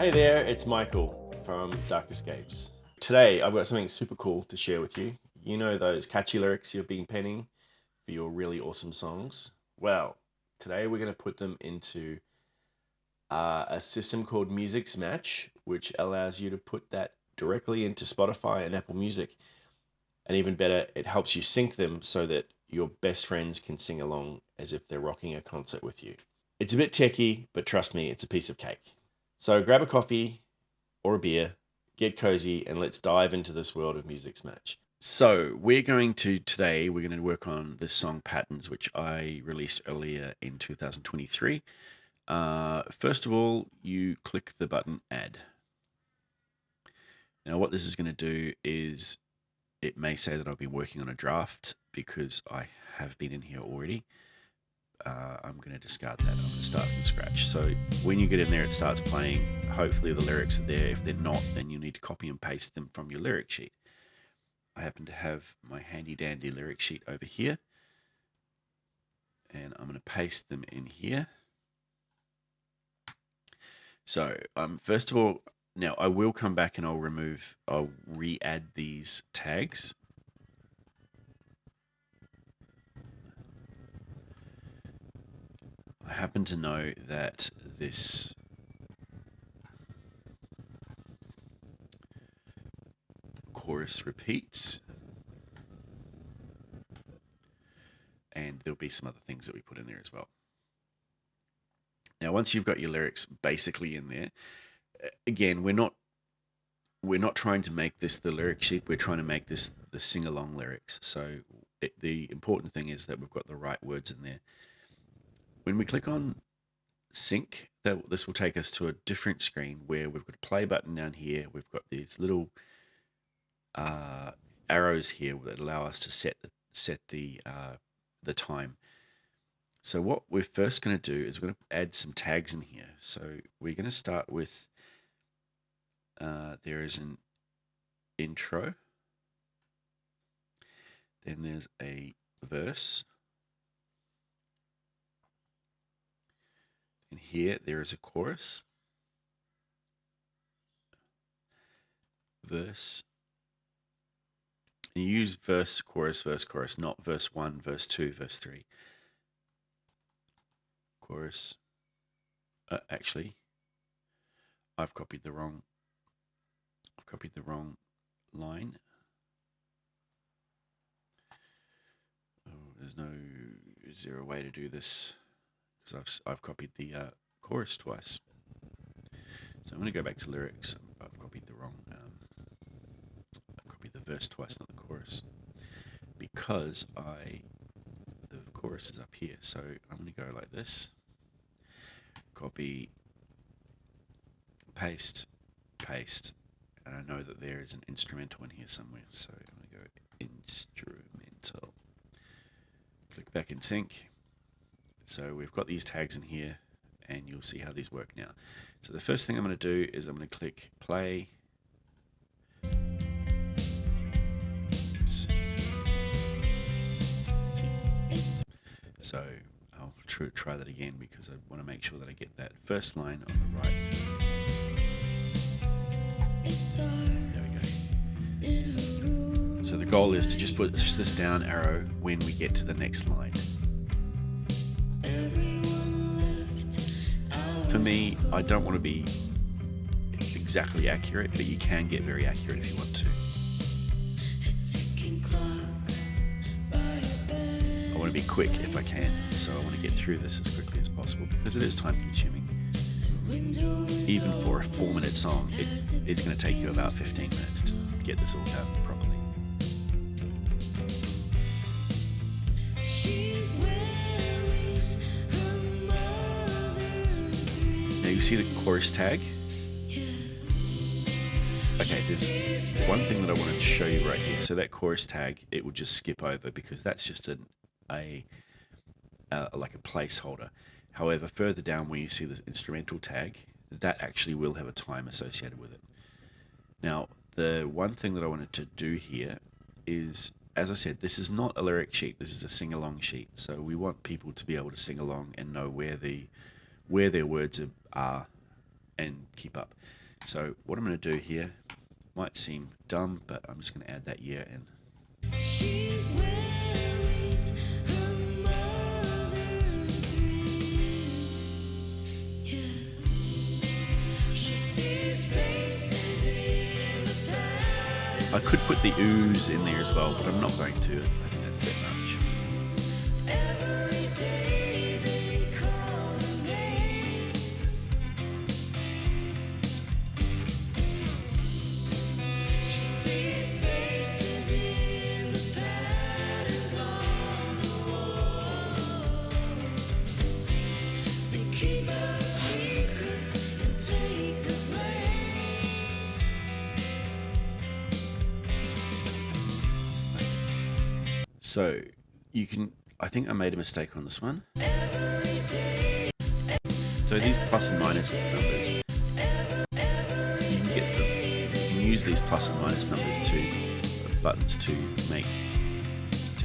Hey there, it's Michael from Dark Escapes. Today I've got something super cool to share with you. You know those catchy lyrics you've been penning for your really awesome songs? Well, today we're going to put them into a system called Musixmatch, which allows you to put that directly into Spotify and Apple Music. And even better, it helps you sync them so that your best friends can sing along as if they're rocking a concert with you. It's a bit techie, but trust me, it's a piece of cake. So grab a coffee or a beer, get cozy, and let's dive into this world of Musixmatch. So we're going to work on this song Patterns, which I released earlier in 2023. First of all, you click the button Add. Now what this is going to do is, it may say that I've been working on a draft because I have been in here already. I'm going to discard that. I'm going to start from scratch. So when you get in there, it starts playing. Hopefully the lyrics are there. If they're not, then you need to copy and paste them from your lyric sheet. I happen to have my handy dandy lyric sheet over here, and I'm going to paste them in here. So first of all, now I will come back and I'll re-add these tags. I happen to know that this chorus repeats, and there'll be some other things that we put in there as well. Now, once you've got your lyrics basically in there, again, we're not trying to make this the lyric sheet. We're trying to make this the sing-along lyrics. So the important thing is that we've got the right words in there. When we click on sync, this will take us to a different screen where we've got a play button down here. We've got these little arrows here that allow us to set the time. So what we're first going to do is we're going to add some tags in here. So we're going to start with there is an intro, then there's a verse, and here there is a chorus, verse. And you use verse, chorus, not verse 1, verse 2, verse 3. Chorus. Actually, I've copied the wrong line. Oh, is there a way to do this? Because I've copied the chorus twice. So I'm going to go back to lyrics. I've copied the wrong. I copied the verse twice, not the chorus, because the chorus is up here. So I'm going to go like this. Copy, paste, and I know that there is an instrumental in here somewhere. So I'm going to go instrumental. Click back in sync. So we've got these tags in here, and you'll see how these work now. So the first thing I'm going to do is I'm going to click play. Oops. So I'll try that again because I want to make sure that I get that first line on the right. There we go. So the goal is to just push this down arrow when we get to the next line. For me, I don't want to be exactly accurate, but you can get very accurate if you want to. I want to be quick if I can, so I want to get through this as quickly as possible because it is time consuming. Even for a 4-minute song, it's going to take you about 15 minutes to get this all done properly. Now you see the chorus tag. Okay, there's one thing that I wanted to show you right here. So that chorus tag, it will just skip over because that's just like a placeholder. However, further down where you see the instrumental tag, that actually will have a time associated with it. Now, the one thing that I wanted to do here is, as I said, this is not a lyric sheet. This is a sing-along sheet. So we want people to be able to sing along and know where their words are and keep up. So what I'm going to do here might seem dumb, but I'm just going to add that year in. She's wearing her mother's ring. Yeah. She sees faces in the patterns. I could put the ooze in there as well, but I'm not going to. I think that's a bit much. Every day they call her name. She sees faces in the patterns on the wall. They keep her secrets and take the blame. So you can, I think I made a mistake on this one. Every day, So these plus and minus numbers, you can get them. You can use these plus and minus numbers buttons to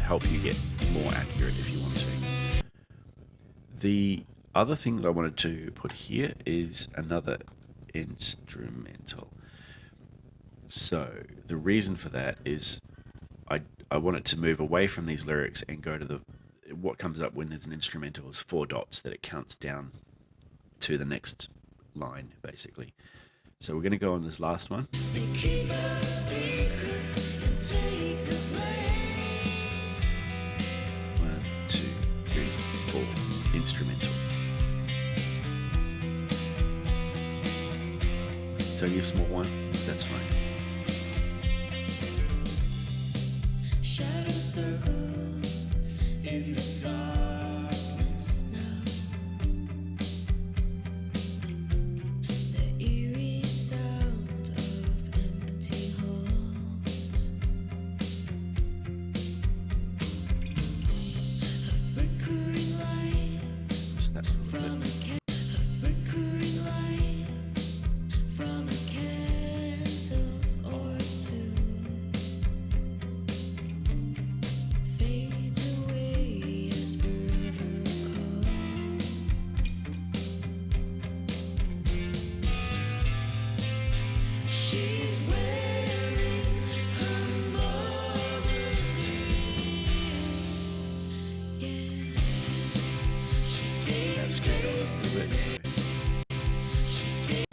help you get more accurate if you want to. The other thing that I wanted to put here is another instrumental. So the reason for that is I want it to move away from these lyrics and go to what comes up when there's an instrumental is 4 dots that it counts down to the next line, basically. So we're going to go on this last one. they keep her secrets and take the blame. 1, 2, 3, 4. Instrumental. It's only a small one. That's fine. Shadow circle in the darkness now. The eerie sound of empty halls. A flickering light Just that little from bit. a flickering light from a candle or two. Fades away as forever calls. She's wearing her mother's ring. Yeah. She That's sees good. A little bit. faces.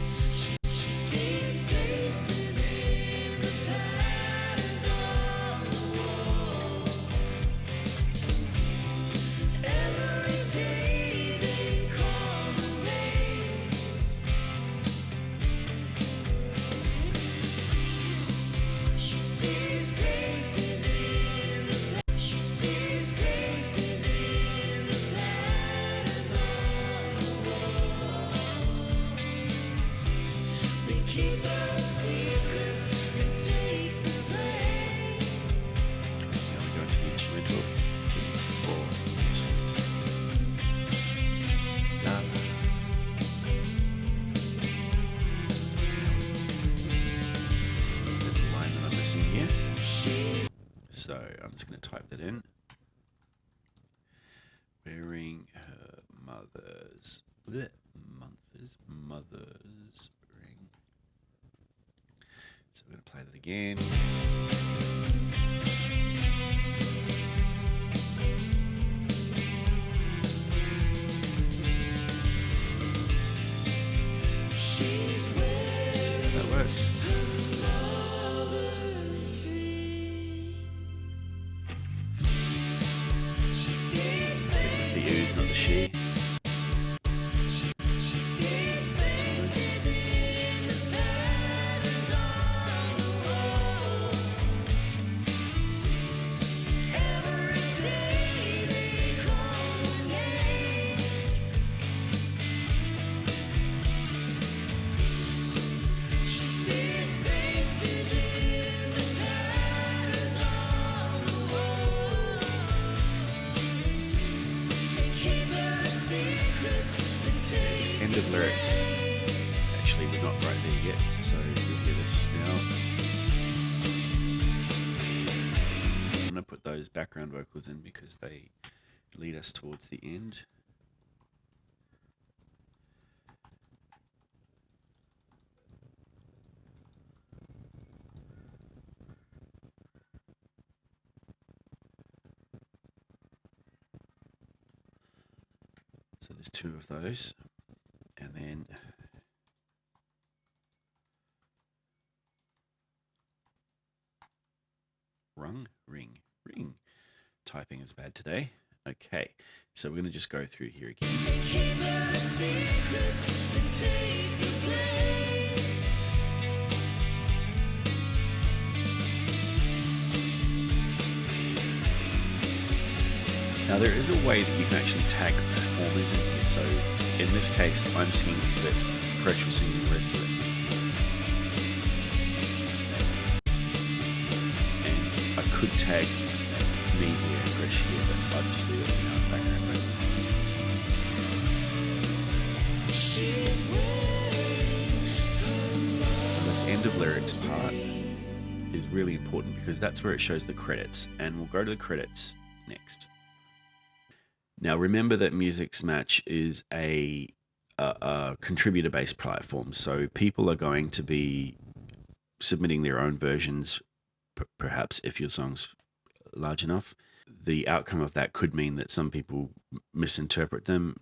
She sees faces in the patterns on the wall. Every day they call her name. She sees faces in the patterns on the wall. They keep her secrets and take the blame. Now we go into the instrumental. 4. La, la. There's a line that I'm missing here. So I'm just going to type that in. Wearing her mother's ring. So we're going to play that again. She's See wearing how that works. her mother's ring. She sees The faces. ooze, not the she. She sees faces in the patterns on the wall. Every day they call her name. She sees faces in the patterns on the wall. They keep her secrets and take This end of lyrics. Actually, we're not right there yet, so you'll hear this now. I'm going to put those background vocals in because they lead us towards the end. So there's 2 of those. And then ring. Typing is bad today. Okay, so we're going to just go through here again. Keep our secrets and take the blame. Now there is a way that you can actually tag performers in here. So in this case, I'm singing this bit, Crash will sing the rest of it. And I could tag me here and Crash here, but I'd just leave it in our background vocals. She's wearing And this end of lyrics part is really important because that's where it shows the credits, and we'll go to the credits next. Now remember that Musixmatch is a contributor-based platform, so people are going to be submitting their own versions, perhaps if your song's large enough. The outcome of that could mean that some people misinterpret them.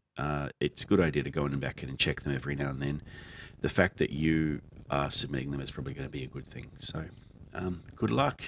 It's a good idea to go in and back in and check them every now and then. The fact that you are submitting them is probably going to be a good thing. So good luck.